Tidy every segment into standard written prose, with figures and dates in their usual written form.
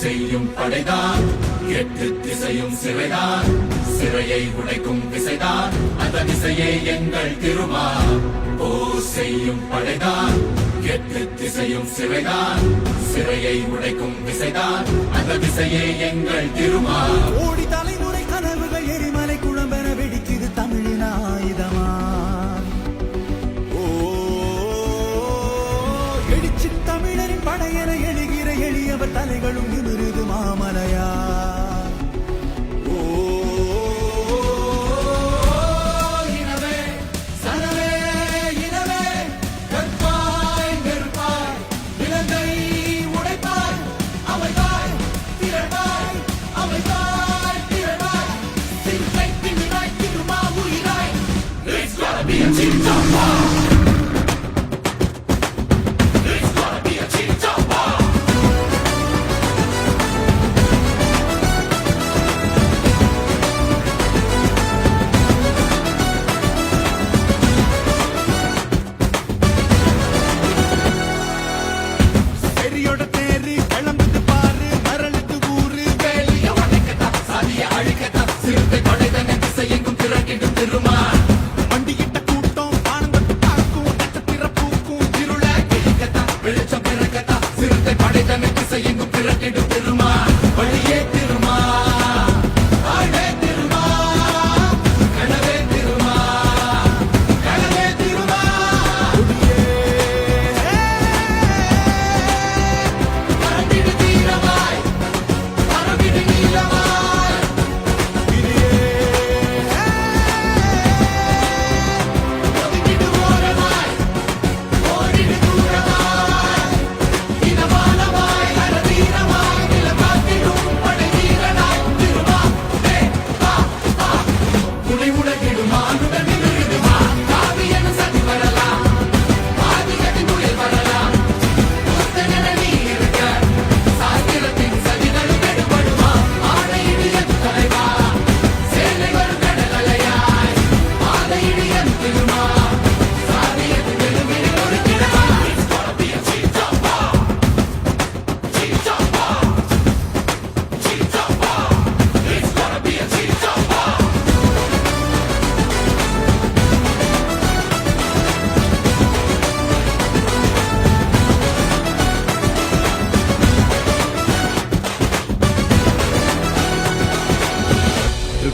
செய்யும் படைதான், எட்டு திசையும் சிறைதான், சிறையை உடைக்கும் விசைதான், அந்த விசையே எங்கள் திருமா. செய்யும் படைதான், எட்டு திசையும் சிறைதான், சிறையை உடைக்கும் விசைதான், அந்த விசையே எங்கள் திருமா. ஓடி தலைமுறை கனவுகள் எரிமலை குழம்பென வெடிக்குது தமிழின் ஆயுதமா. எழுச்சி தமிழரின் படையென எழுகிற எளியவர் தலைகளும் நிமிருது மாமலையா.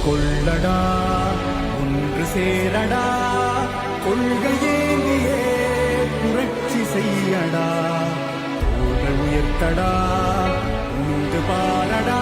கொள்ளடா ஒன்று சேரடா, கொள்கையேந்தியே புரட்சி செய்யடா, உயர்த்தடா உண்டு பாரடா.